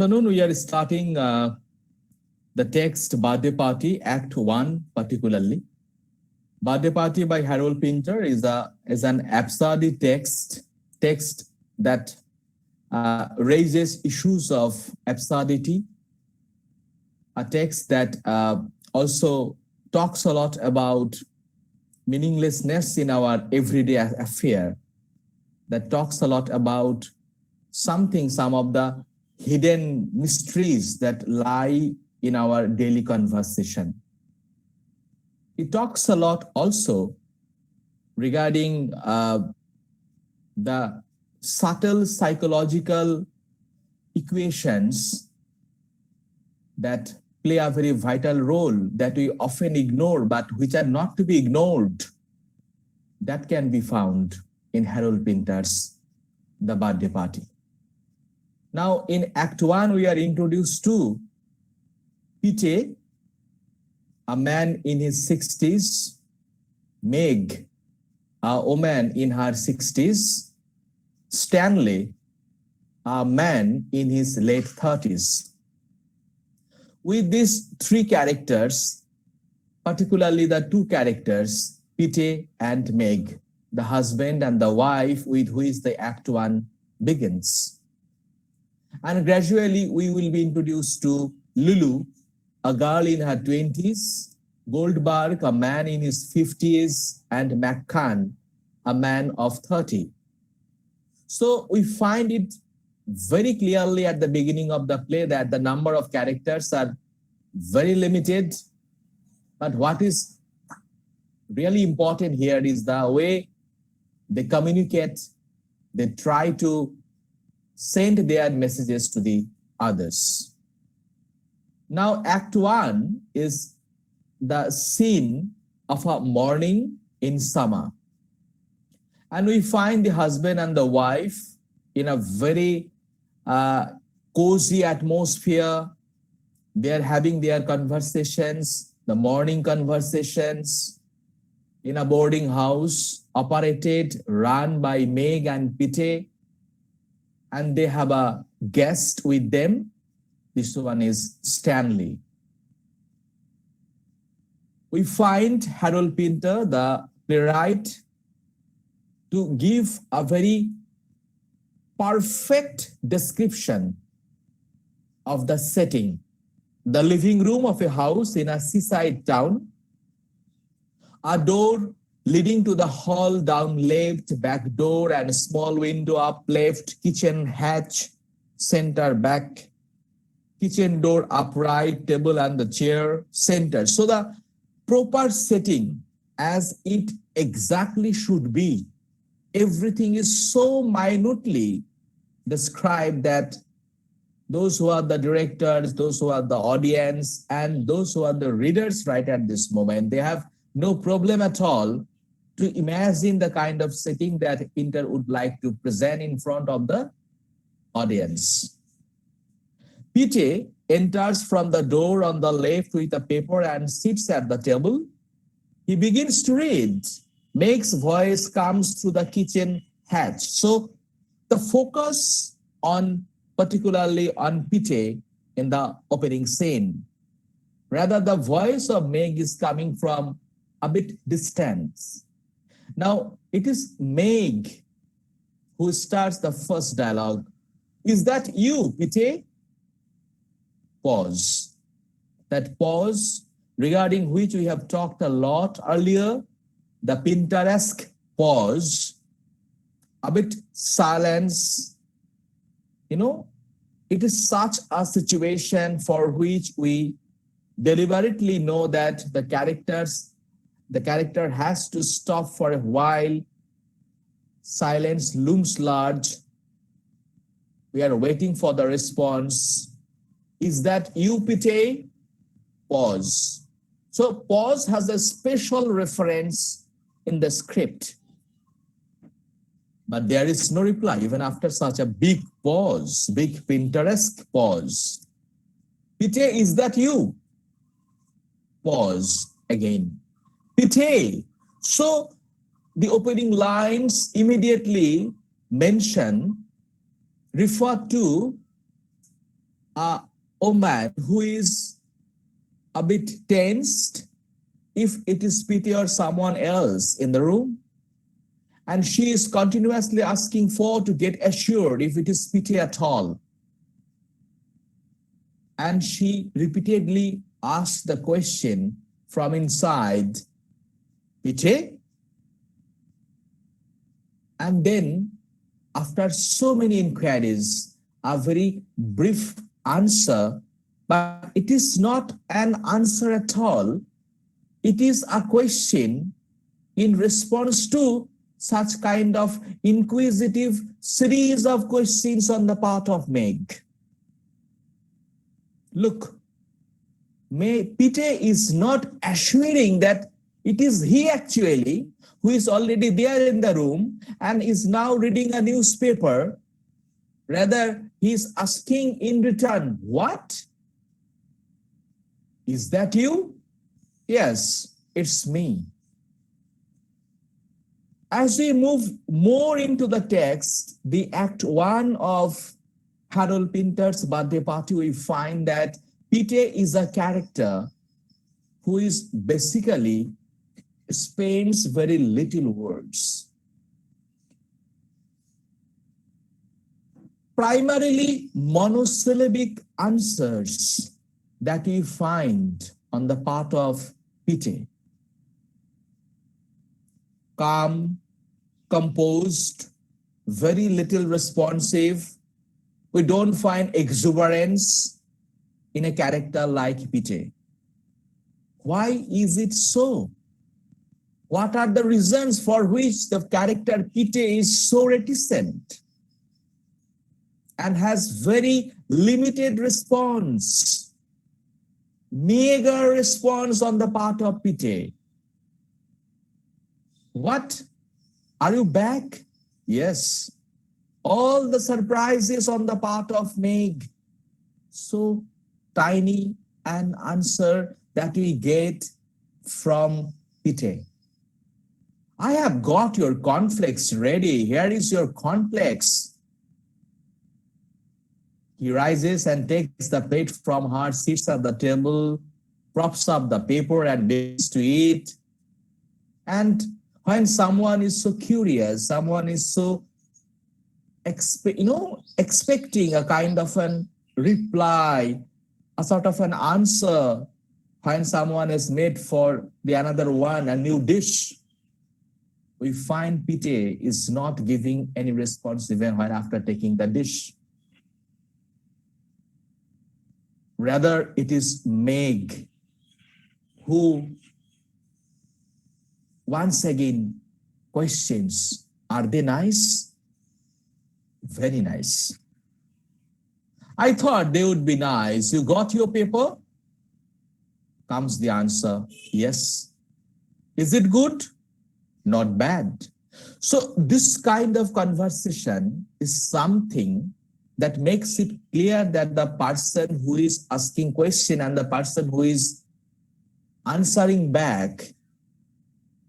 Afternoon, we are starting the text Birthday Party, Act 1 particularly. Birthday Party by Harold Pinter is an absurdity text that raises issues of absurdity, a text that also talks a lot about meaninglessness in our everyday affair, that talks a lot about some of the hidden mysteries that lie in our daily conversation. It talks a lot also regarding the subtle psychological equations that play a very vital role that we often ignore, but which are not to be ignored, that can be found in Harold Pinter's The Birthday Party. Now, in Act 1, we are introduced to Pinter, a man in his 60s, Meg, a woman in her 60s, Stanley, a man in his late 30s. With these three characters, particularly the two characters, Pinter and Meg, the husband and the wife with which the Act 1 begins. And gradually, we will be introduced to Lulu, a girl in her 20s, Goldberg, a man in his 50s, and McCann, a man of 30. So we find it very clearly at the beginning of the play that the number of characters are very limited. But what is really important here is the way they communicate, they try to send their messages to the others. Now, Act 1 is the scene of a morning in summer. And we find the husband and the wife in a very cozy atmosphere. They are having their conversations, the morning conversations, in a boarding house operated, run by Meg and Pinter. And they have a guest with them. This one is Stanley. We find Harold Pinter, the playwright, to give a very perfect description of the setting. The living room of a house in a seaside town, a door leading to the hall down left, back door and a small window up left, kitchen hatch, center back, kitchen door upright, table and the chair, center. So the proper setting as it exactly should be. Everything is so minutely described that those who are the directors, those who are the audience, and those who are the readers right at this moment, they have no problem at all to imagine the kind of setting that Pinter would like to present in front of the audience. Pinter enters from the door on the left with a paper and sits at the table. He begins to read. Meg's voice comes through the kitchen hatch. So the focus on particularly on Pinter in the opening scene. Rather, the voice of Meg is coming from a bit distance. Now, it is Meg who starts the first dialogue. Is that you, Pinter? Pause. That pause regarding which we have talked a lot earlier, the Pinteresque pause, a bit silence. You know, it is such a situation for which we deliberately know that the character has to stop for a while. Silence looms large. We are waiting for the response. Is that you, Pinter? Pause. So pause has a special reference in the script. But there is no reply, even after such a big pause, big Pinteresque pause. Pinter, is that you? Pause again. Pinter. So the opening lines immediately refer to a woman who is a bit tensed if it is Pete or someone else in the room, and she is continuously asking for to get assured if it is Pete at all. And she repeatedly asks the question from inside, Pete? And then, after so many inquiries, a very brief answer, but it is not an answer at all. It is a question in response to such kind of inquisitive series of questions on the part of Meg. Look, Pete is not assuring that it is he actually who is already there in the room and is now reading a newspaper. Rather, he is asking in return, what? Is that you? Yes, it's me. As we move more into the text, the Act 1 of Harold Pinter's birthday party, we find that Pete is a character who is basically spends very little words. Primarily monosyllabic answers that we find on the part of Pete. Calm, composed, very little responsive. We don't find exuberance in a character like Pete. Why is it so? What are the reasons for which the character Pete is so reticent and has very limited response, meager response on the part of Pete? What? Are you back? Yes. All the surprises on the part of Meg. So tiny an answer that we get from Pete. I have got your cornflakes ready. Here is your cornflakes. He rises and takes the plate from her, sits at the table, props up the paper and begins to eat. And when someone is so curious, someone is so expecting a kind of an reply, a sort of an answer, when someone has made for the another one a new dish, we find Pete is not giving any response even when after taking the dish. Rather, it is Meg who once again questions, are they nice? Very nice. I thought they would be nice. You got your paper? Comes the answer, yes. Is it good? Not bad. So this kind of conversation is something that makes it clear that the person who is asking question and the person who is answering back,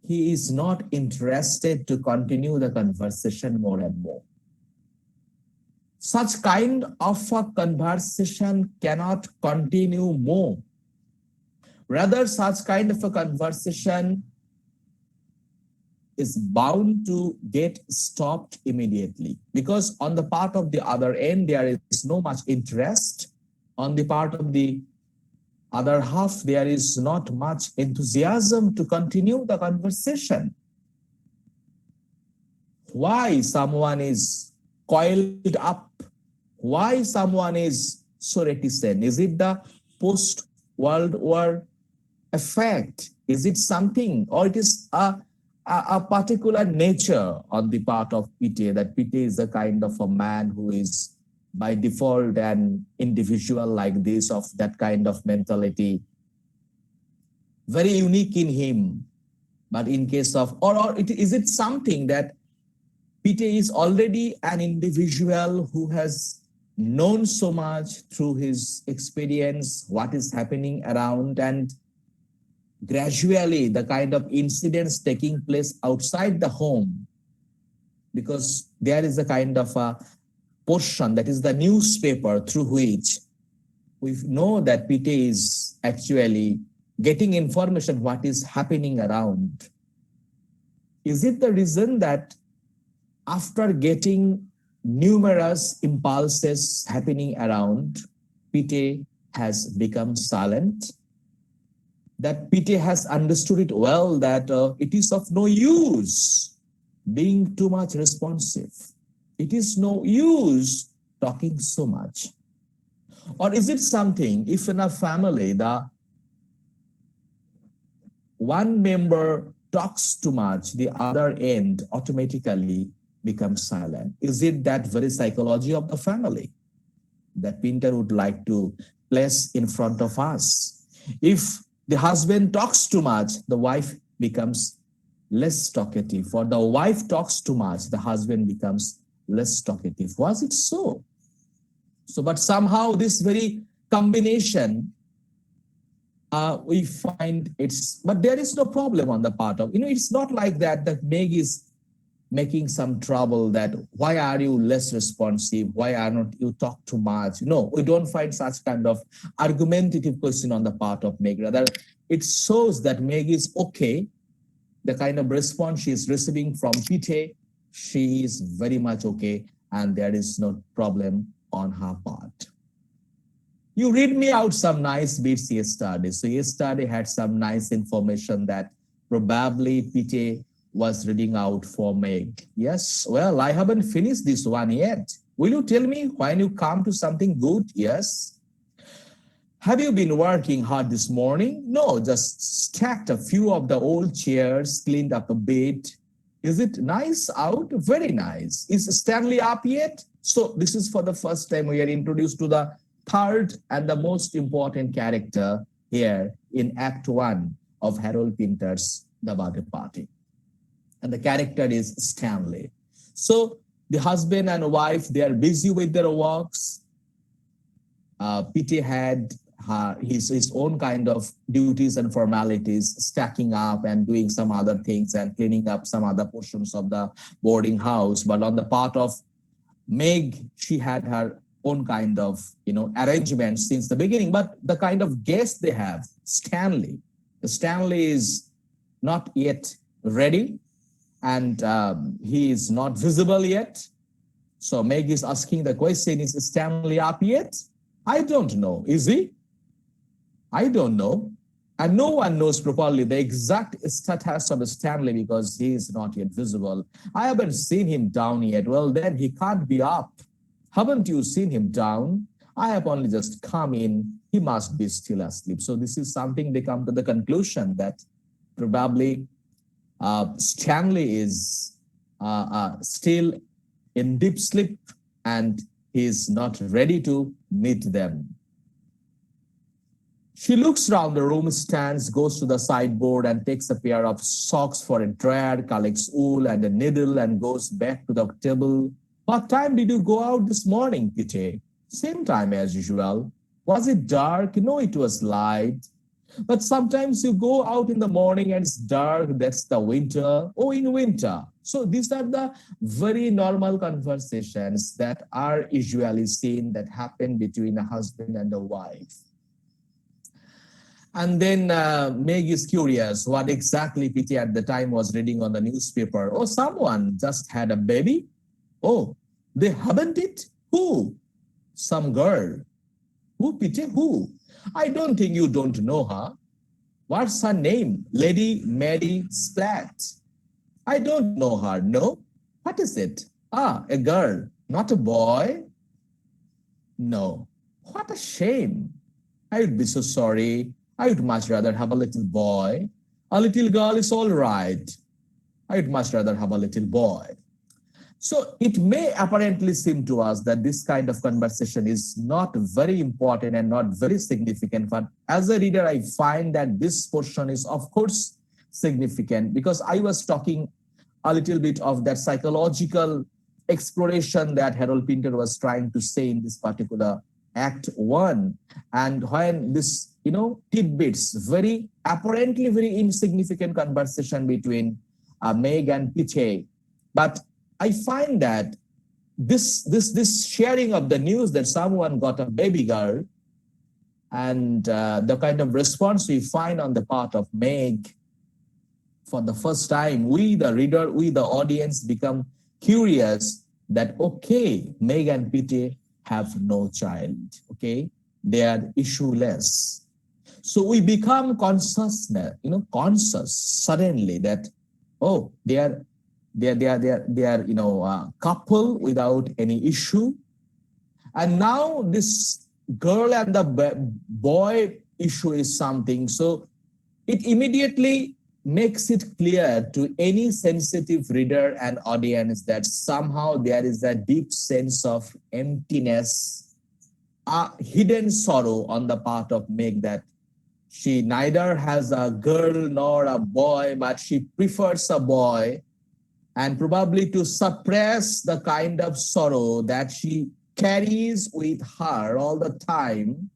he is not interested to continue the conversation more and more. Such kind of a conversation cannot continue more. Rather, such kind of a conversation is bound to get stopped immediately, because on the part of the other end, there is no much interest. On the part of the other half, there is not much enthusiasm to continue the conversation. Why someone is coiled up? Why someone is so reticent? Is it the post-World War effect? Is it something, or it is a particular nature on the part of Pete, that Pete is a kind of a man who is by default an individual like this, of that kind of mentality, very unique in him. But in case of, is it something that Pete is already an individual who has known so much through his experience, what is happening around, and gradually the kind of incidents taking place outside the home, because there is a kind of a portion that is the newspaper through which we know that Pite is actually getting information what is happening around. Is it the reason that after getting numerous impulses happening around, Pite has become silent? That Pite has understood it well, that it is of no use being too much responsive. It is no use talking so much. Or is it something, if in a family, the one member talks too much, the other end automatically becomes silent? Is it that very psychology of the family that Pinter would like to place in front of us? If the husband talks too much, the wife becomes less talkative. Or the wife talks too much, the husband becomes less talkative. Was it so? So, but somehow this very combination, we find but there is no problem on the part of, it's not like that Meg is making some trouble, that why are you less responsive? Why are not you talk too much? No, we don't find such kind of argumentative question on the part of Meg. Rather, it shows that Meg is okay. The kind of response she is receiving from Pite, she is very much okay, and there is no problem on her part. You read me out some nice bits yesterday. So yesterday had some nice information that probably Pite was reading out for Meg. Yes, well, I haven't finished this one yet. Will you tell me when you come to something good? Yes. Have you been working hard this morning? No, just stacked a few of the old chairs, cleaned up a bit. Is it nice out? Very nice. Is Stanley up yet? So this is for the first time we are introduced to the third and the most important character here in Act 1 of Harold Pinter's The Birthday Party. And the character is Stanley. So the husband and wife, they are busy with their works. Pite had his own kind of duties and formalities, stacking up and doing some other things and cleaning up some other portions of the boarding house. But on the part of Meg, she had her own kind of, arrangement since the beginning. But the kind of guest they have, Stanley is not yet ready, and he is not visible yet. So Meg is asking the question, is Stanley up yet? I don't know. Is he? I don't know. And no one knows properly the exact status of Stanley because he is not yet visible. I haven't seen him down yet. Well, then he can't be up. Haven't you seen him down? I have only just come in. He must be still asleep. So this is something they come to the conclusion that probably Stanley is still in deep sleep and he is not ready to meet them. She looks around the room, stands, goes to the sideboard and takes a pair of socks for a dryer, collects wool and a needle and goes back to the table. What time did you go out this morning, Pite? Same time as usual. Was it dark? No, it was light. But sometimes you go out in the morning and it's dark. That's the winter. Oh, in winter. So these are the very normal conversations that are usually seen that happen between a husband and a wife. And then Meg is curious what exactly Pite at the time was reading on the newspaper. Oh, someone just had a baby. Oh, they haven't it? Who? Some girl. Who, Pite? Who? I don't think you don't know her. What's her name? Lady Mary Splat. I don't know her. No? What is it? Ah, a girl, not a boy. No. What a shame. I would be so sorry. I would much rather have a little boy. A little girl is all right. I would much rather have a little boy. So it may apparently seem to us that this kind of conversation is not very important and not very significant. But as a reader, I find that this portion is, of course, significant because I was talking a little bit of that psychological exploration that Harold Pinter was trying to say in this particular Act 1. And when this, tidbits, very apparently very insignificant conversation between Meg and Pite, but I find that this sharing of the news that someone got a baby girl And the kind of response we find on the part of Meg, for the first time, we, the reader, we, the audience, become curious that, okay, Meg and Peter have no child, okay? They are issueless. So we become conscious suddenly that, oh, they are couple without any issue. And now this girl and the boy issue is something. So it immediately makes it clear to any sensitive reader and audience that somehow there is a deep sense of emptiness, a hidden sorrow on the part of Meg, that she neither has a girl nor a boy, but she prefers a boy, and probably to suppress the kind of sorrow that she carries with her all the time,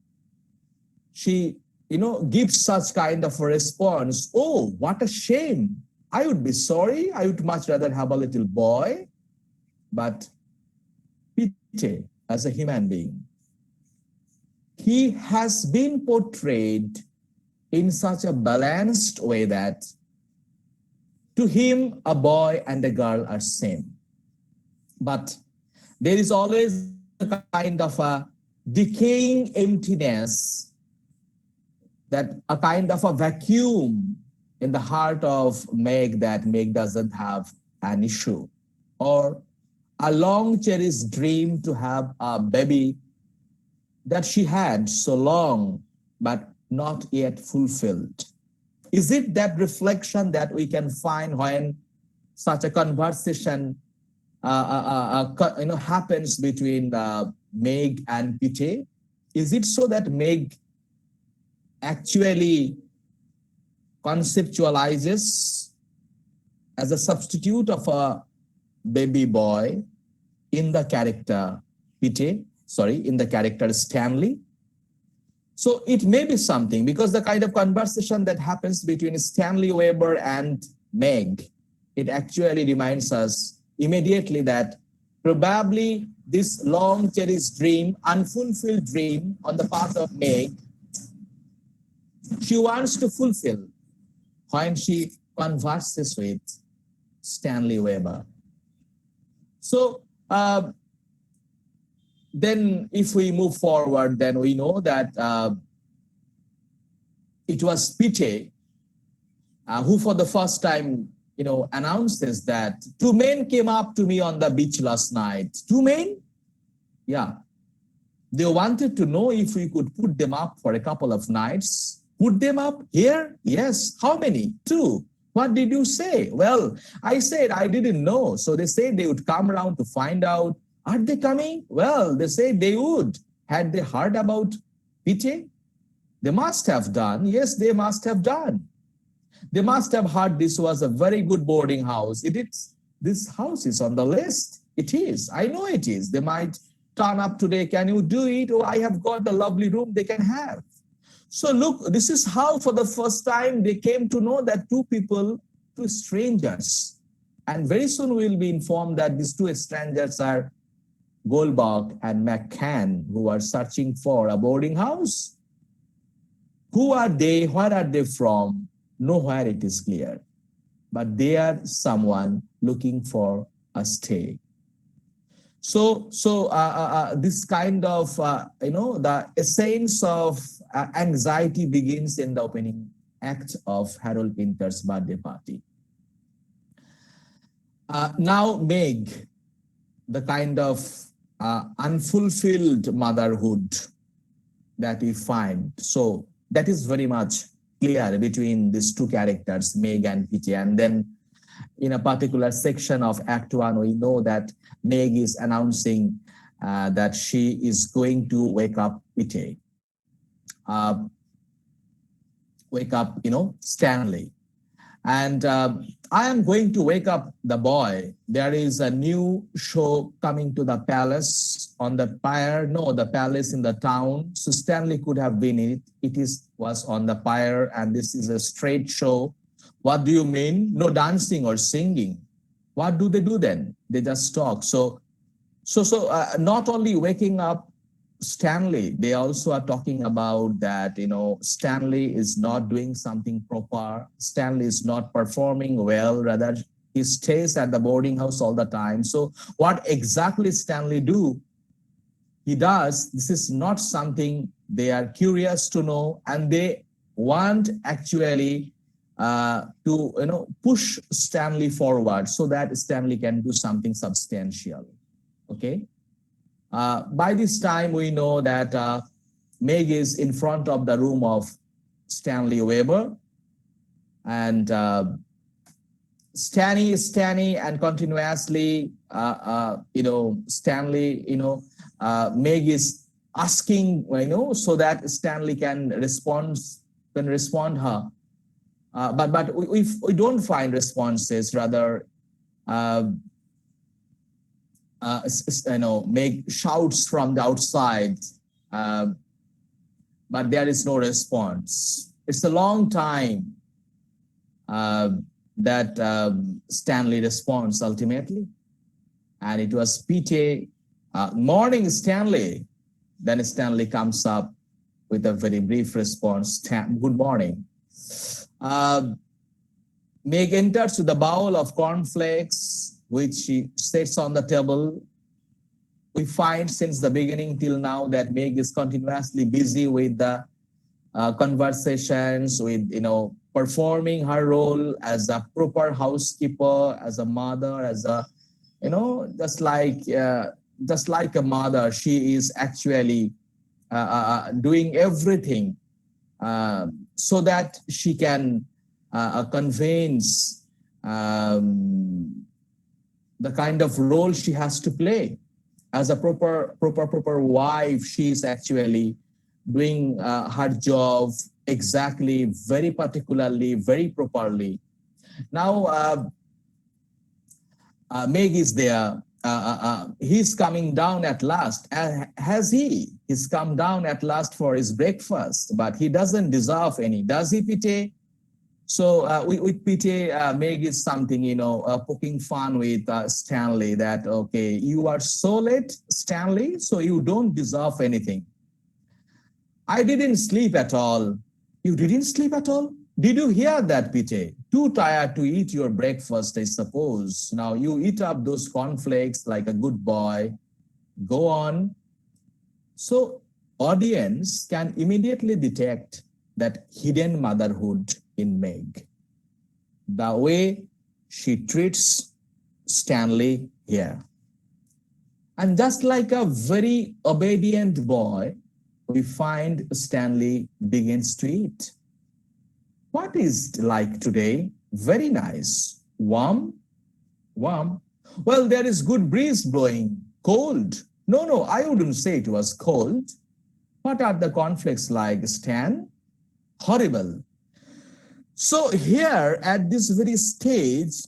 she gives such kind of a response. Oh, what a shame. I would be sorry. I would much rather have a little boy. But Peter, as a human being, he has been portrayed in such a balanced way that to him, a boy and a girl are same. But there is always a kind of a decaying emptiness, that a kind of a vacuum in the heart of Meg, that Meg doesn't have an issue, or a long cherished dream to have a baby that she had so long but not yet fulfilled. Is it that reflection that we can find when such a conversation happens between Meg and Peter? Is it so that Meg actually conceptualizes as a substitute of a baby boy in the character in the character Stanley? So it may be something, because the kind of conversation that happens between Stanley Weber and Meg, it actually reminds us immediately that probably this long cherished dream, unfulfilled dream on the part of Meg, she wants to fulfill when she converses with Stanley Weber. So then if we move forward, then we know that it was Peter who for the first time, announces that 2 men came up to me on the beach last night. 2 men? Yeah. They wanted to know if we could put them up for a couple of nights. Put them up here? Yes. How many? 2. What did you say? Well, I said I didn't know. So they said they would come around to find out. Are they coming? Well, they said they would. Had they heard about Peter? They must have done. Yes, they must have done. They must have heard this was a very good boarding house. This house is on the list. It is. I know it is. They might turn up today. Can you do it? Oh, I have got a lovely room they can have. So look, this is how for the first time they came to know that 2 people, 2 strangers. And very soon we'll be informed that these 2 strangers are Goldbach and McCann, who are searching for a boarding house. Who are they? Where are they from? Nowhere it is clear. But they are someone looking for a stay. So this kind of, the essence of anxiety begins in the opening act of Harold Pinter's birthday party. Now Meg, the kind of unfulfilled motherhood that we find. So that is very much clear between these 2 characters, Meg and Peter. And then in a particular section of Act 1, we know that Meg is announcing that she is going to wake up Peter. Wake up, Stanley. And I am going to wake up the boy. There is a new show coming to the palace on the pier. No, the palace in the town. So Stanley could have been in it. It was on the pier, and this is a straight show. What do you mean? No dancing or singing. What do they do then? They just talk. So not only waking up Stanley, they also are talking about that, Stanley is not doing something proper. Stanley is not performing well. Rather, he stays at the boarding house all the time. So what exactly Stanley do? He does. This is not something they are curious to know, and they want actually to push Stanley forward so that Stanley can do something substantial. Okay. By this time, we know that Meg is in front of the room of Stanley Weber, and Stanley, and continuously, Stanley, Meg is asking, so that Stanley can respond her. But we don't find responses. Rather, Meg shouts from the outside, but there is no response. It's a long time that Stanley responds ultimately, and it was Peter. Morning, Stanley. Then Stanley comes up with a very brief response. Good morning. Meg enters with a bowl of cornflakes, which she sets on the table. We find since the beginning till now that Meg is continuously busy with the conversations, with performing her role as a proper housekeeper, as a mother, as a just like a mother. She is actually doing everything so that she can convince the kind of role she has to play as a proper wife. She is actually doing her job exactly, very particularly, very properly. Now, Meg is there. He's coming down at last. Has he? He's come down at last for his breakfast, but he doesn't deserve any, does he, Pete? So with Pete, Meg is something, poking fun with Stanley that, okay, you are so late, Stanley, so you don't deserve anything. I didn't sleep at all. You didn't sleep at all? Did you hear that, Pete? Too tired to eat your breakfast, I suppose. Now you eat up those cornflakes like a good boy. Go on. So audience can immediately detect that hidden motherhood in Meg. The way she treats Stanley here. And just like a very obedient boy, we find Stanley begins to eat. What is it like today? Very nice. Warm? Warm. Well, there is good breeze blowing. Cold? No, I wouldn't say it was cold. What are the cornflakes like, Stan? Horrible. So here at this very stage,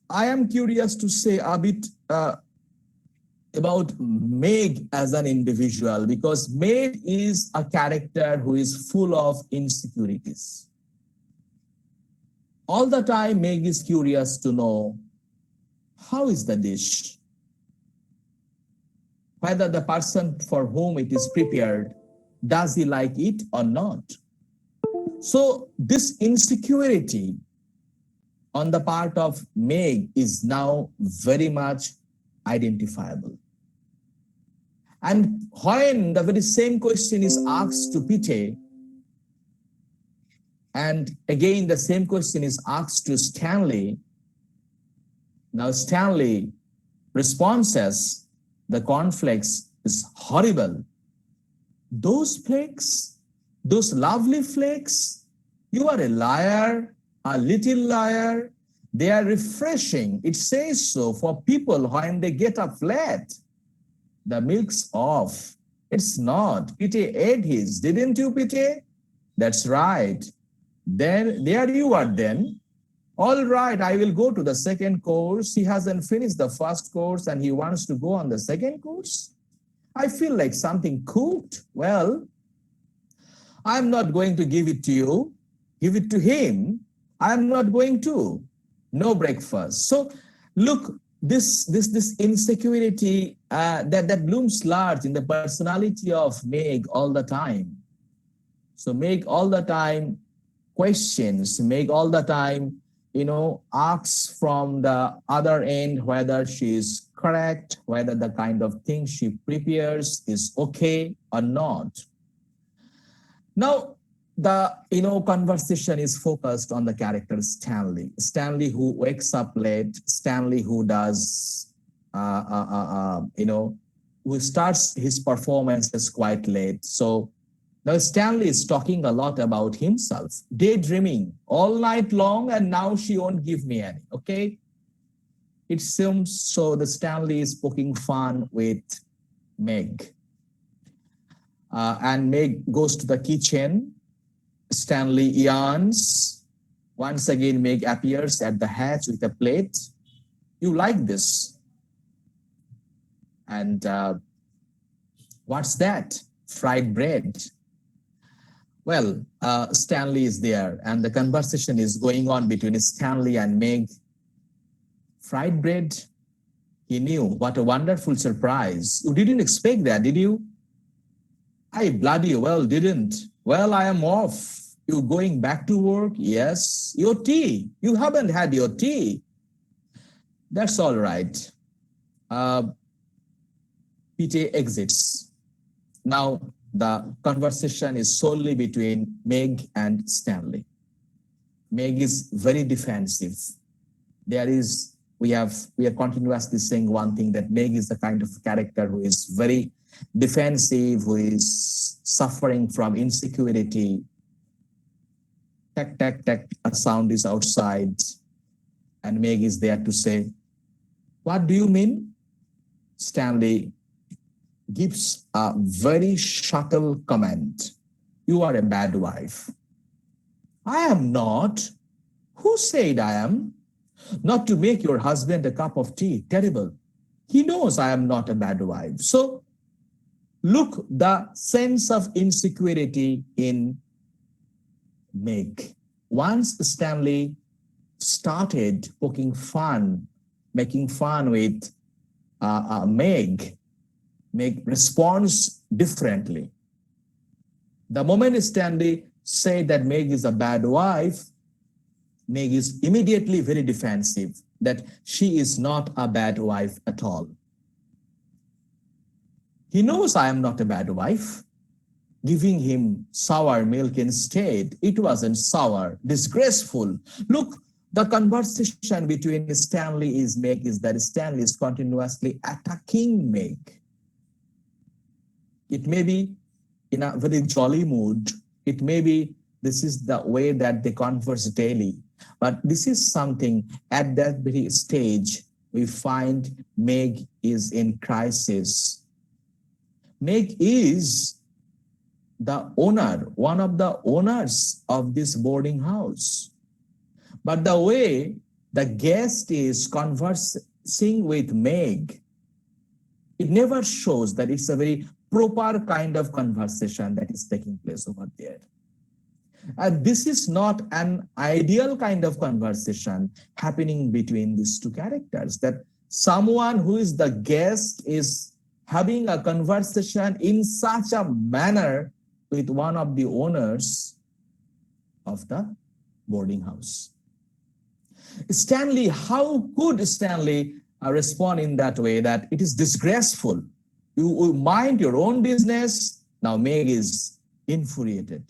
I am curious to say a bit about Meg as an individual, because Meg is a character who is full of insecurities. All the time, Meg is curious to know, how is the dish? Whether the person for whom it is prepared, does he like it or not? So this insecurity on the part of Meg is now very much identifiable. And when the very same question is asked to Pete, and again the same question is asked to Stanley, now Stanley responds as, the cornflakes is horrible. Those flakes, those lovely flakes, you are a liar, a little liar. They are refreshing. It says so for people when they get up late. The milk's off. It's not. Pete ate his, didn't you, Pete? That's right. Then there you are then. All right, I will go to the second course. He hasn't finished the first course and he wants to go on the second course. I feel like something cooked. Well, I'm not going to give it to you. Give it to him. I'm not going to. No breakfast. So look, this insecurity that blooms large in the personality of Meg all the time. So Meg all the time questions, Meg all the time, asks from the other end whether she is correct, whether the kind of thing she prepares is okay or not. Now, the conversation is focused on the character Stanley. Stanley who wakes up late, Stanley who does, who starts his performances quite late. So now Stanley is talking a lot about himself, daydreaming all night long, and now she won't give me any, okay? It seems so the Stanley is poking fun with Meg. And Meg goes to the kitchen. Stanley yawns. Once again, Meg appears at the hatch with a plate. You like this? And what's that? Fried bread. Well, Stanley is there, and the conversation is going on between Stanley and Meg. Fried bread? He knew. What a wonderful surprise. You didn't expect that, did you? I bloody well didn't. Well, I am off. You going back to work? Yes. Your tea. You haven't had your tea. That's all right. Peter exits. Now, the conversation is solely between Meg and Stanley. Meg is very defensive. We are continuously saying one thing, that Meg is the kind of character who is very defensive, who is suffering from insecurity. Tack, tack, tack, a sound is outside. And Meg is there to say, what do you mean? Stanley gives a very subtle comment. You are a bad wife. I am not. Who said I am? Not to make your husband a cup of tea. Terrible. He knows I am not a bad wife. So look, the sense of insecurity in Meg. Once Stanley started poking fun, making fun with Meg responds differently. The moment Stanley said that Meg is a bad wife, Meg is immediately very defensive, that she is not a bad wife at all. He knows I am not a bad wife. Giving him sour milk instead. It wasn't sour, disgraceful. Look, the conversation between Stanley and Meg is that Stanley is continuously attacking Meg. It may be in a very jolly mood. It may be this is the way that they converse daily. But this is something at that very stage we find Meg is in crisis. Meg is the owner, one of the owners of this boarding house. But the way the guest is conversing with Meg, it never shows that it's a very proper kind of conversation that is taking place over there. And this is not an ideal kind of conversation happening between these two characters, that someone who is the guest is having a conversation in such a manner with one of the owners of the boarding house. Stanley, how could Stanley respond in that way, that it is disgraceful? You mind your own business. Now Meg is infuriated.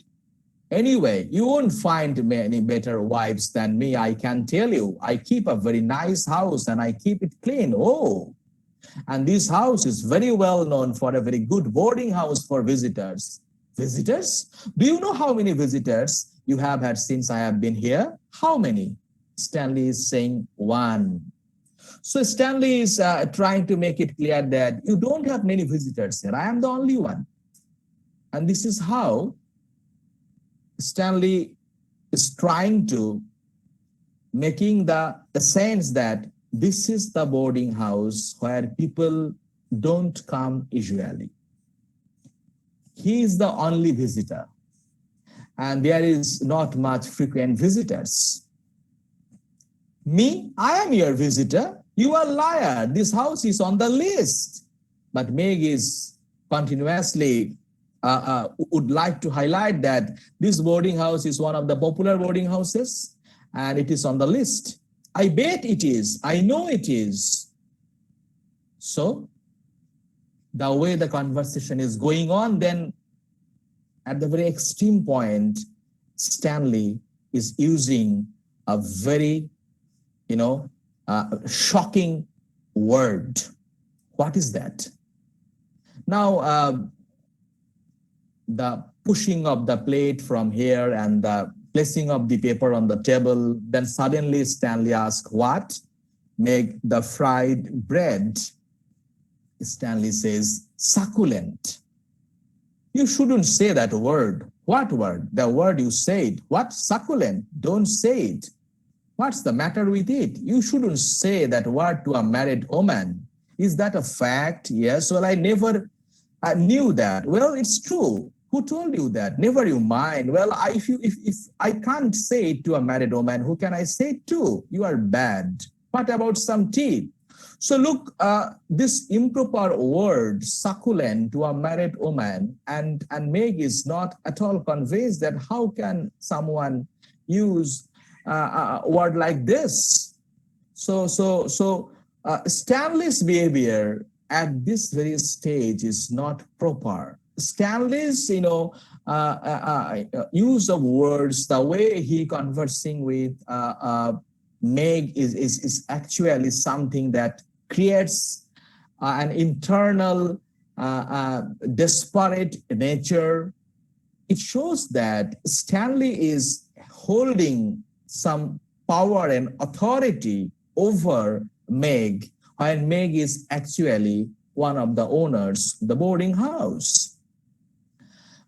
Anyway, you won't find many better wives than me, I can tell you. I keep a very nice house and I keep it clean. Oh, and this house is very well known for a very good boarding house for visitors. Visitors? Do you know how many visitors you have had since I have been here? How many? Stanley is saying 1. So Stanley is trying to make it clear that you don't have many visitors here. I am the only one. And this is how Stanley is trying to making the sense that this is the boarding house where people don't come usually. He is the only visitor, and there is not much frequent visitors. Me, I am your visitor. You are a liar. This house is on the list. But Meg is continuously would like to highlight that this boarding house is one of the popular boarding houses and it is on the list. I bet it is. I know it is. So the way the conversation is going on, then at the very extreme point, Stanley is using a very, shocking word. What is that? Now, the pushing of the plate from here and the placing of the paper on the table, then suddenly Stanley asks, what? Make the fried bread. Stanley says, succulent. You shouldn't say that word. What word? The word you said. What? Succulent. Don't say it. What's the matter with it? You shouldn't say that word to a married woman. Is that a fact? Yes. Well, I never knew that. Well, it's true. Who told you that? Never you mind. Well, if I can't say it to a married woman, who can I say it to? You are bad. What about some tea? So look, this improper word, succulent, to a married woman, and Meg is not at all convinced that how can someone use a word like this? So Stanley's behavior at this very stage is not proper. Stanley's, use of words, the way he conversing with Meg is actually something that creates an internal desperate nature. It shows that Stanley is holding some power and authority over Meg, and Meg is actually one of the owners of the boarding house.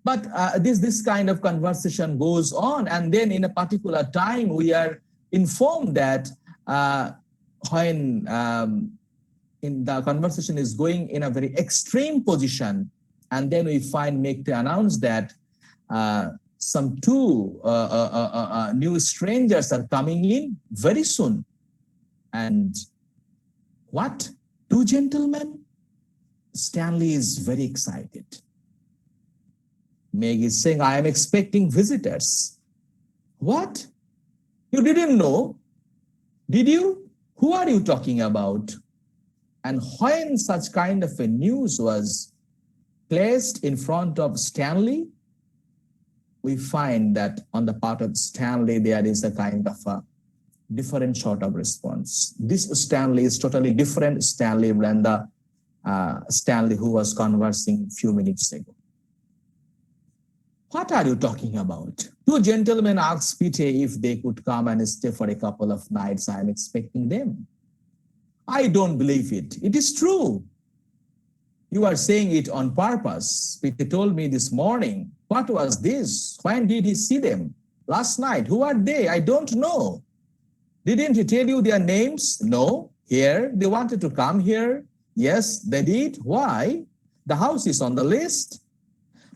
But this kind of conversation goes on, and then in a particular time we are informed that when in the conversation is going in a very extreme position, and then we find Meg to announce that some two new strangers are coming in very soon. And what? Two gentlemen? Stanley is very excited. Meg is saying, I am expecting visitors. What? You didn't know? Did you? Who are you talking about? And when such kind of a news was placed in front of Stanley, we find that on the part of Stanley, there is a kind of a different sort of response. This Stanley is totally different Stanley than the Stanley who was conversing a few minutes ago. What are you talking about? Two gentlemen asked Peter if they could come and stay for a couple of nights. I am expecting them. I don't believe it. It is true. You are saying it on purpose. Peter told me this morning. What was this? When did he see them? Last night. Who are they? I don't know. Didn't he tell you their names? No. Here. They wanted to come here. Yes, they did. Why? The house is on the list.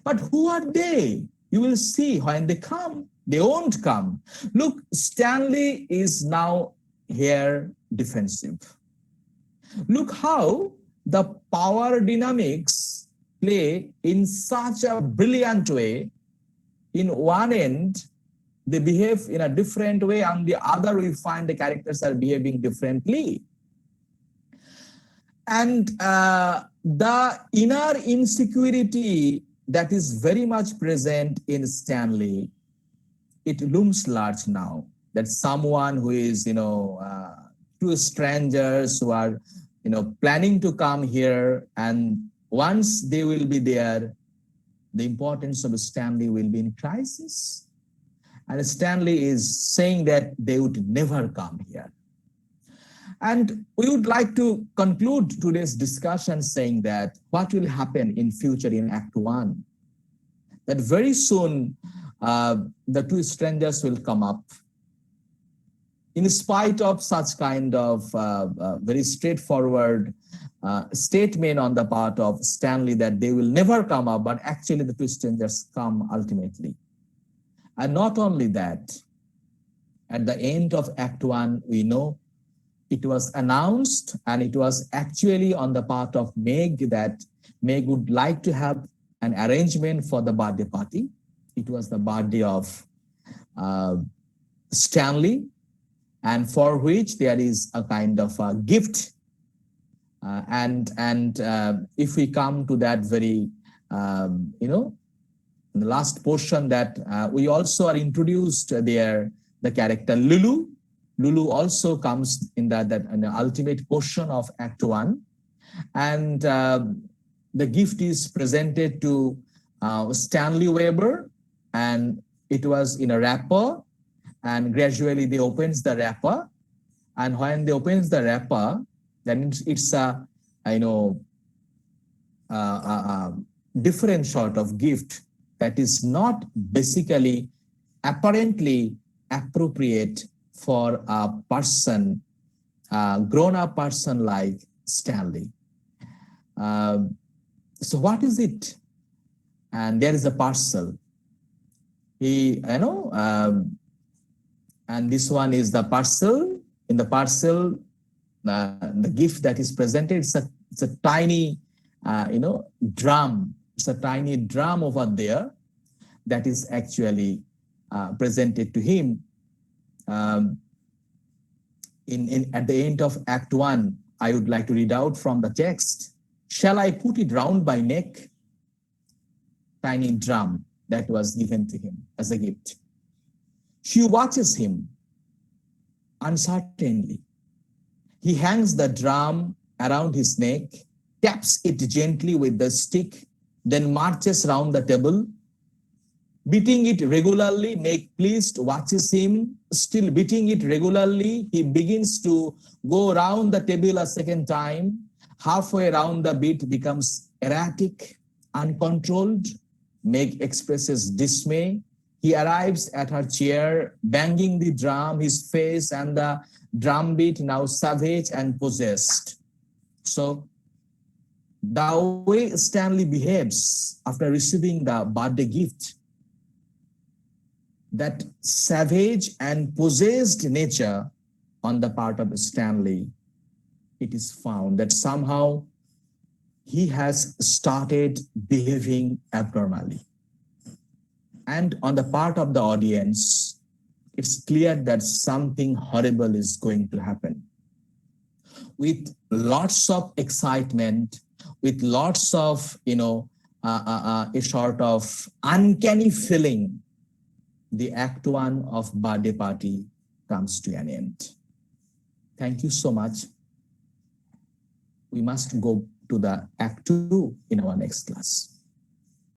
But who are they? You will see when they come. They won't come. Look, Stanley is now here defensive. Look how the power dynamics play in such a brilliant way. In one end, they behave in a different way. On the other, we find the characters are behaving differently. And the inner insecurity that is very much present in Stanley, it looms large now. That someone who is, two strangers who are, planning to come here, and once they will be there, the importance of Stanley will be in crisis. And Stanley is saying that they would never come here. And we would like to conclude today's discussion saying that what will happen in future in Act 1? That very soon the two strangers will come up. In spite of such kind of very straightforward statement on the part of Stanley that they will never come up, but actually the two strangers come ultimately. And not only that, at the end of Act 1, we know it was announced, and it was actually on the part of Meg that Meg would like to have an arrangement for the birthday party. It was the birthday of uh, Stanley, and for which there is a kind of a gift. And if we come to that very, the last portion, that we also are introduced there, the character Lulu. Lulu also comes in that in the ultimate portion of Act 1. And the gift is presented to Stanley Weber, and it was in a wrapper, and gradually they opens the wrapper, and when they opens the wrapper, then it's a different sort of gift that is not basically apparently appropriate for a person, grown-up person like Stanley. So what is it? And there is a parcel. And this one is the parcel. In the parcel, the gift that is presented, it's a tiny, drum. It's a tiny drum over there that is actually presented to him. At the end of Act 1, I would like to read out from the text. Shall I put it round my neck? Tiny drum that was given to him as a gift. She watches him uncertainly. He hangs the drum around his neck, taps it gently with the stick, then marches round the table, beating it regularly. Meg, pleased, watches him, still beating it regularly. He begins to go round the table a second time. Halfway round, the beat becomes erratic, uncontrolled. Meg expresses dismay. He arrives at her chair, banging the drum, his face and the drum beat now savage and possessed. So the way Stanley behaves after receiving the birthday gift, that savage and possessed nature on the part of Stanley, it is found that somehow he has started behaving abnormally. And on the part of the audience, it's clear that something horrible is going to happen. With lots of excitement, with lots of, a sort of uncanny feeling, the Act 1 of Birthday Party comes to an end. Thank you so much. We must go to the Act 2 in our next class.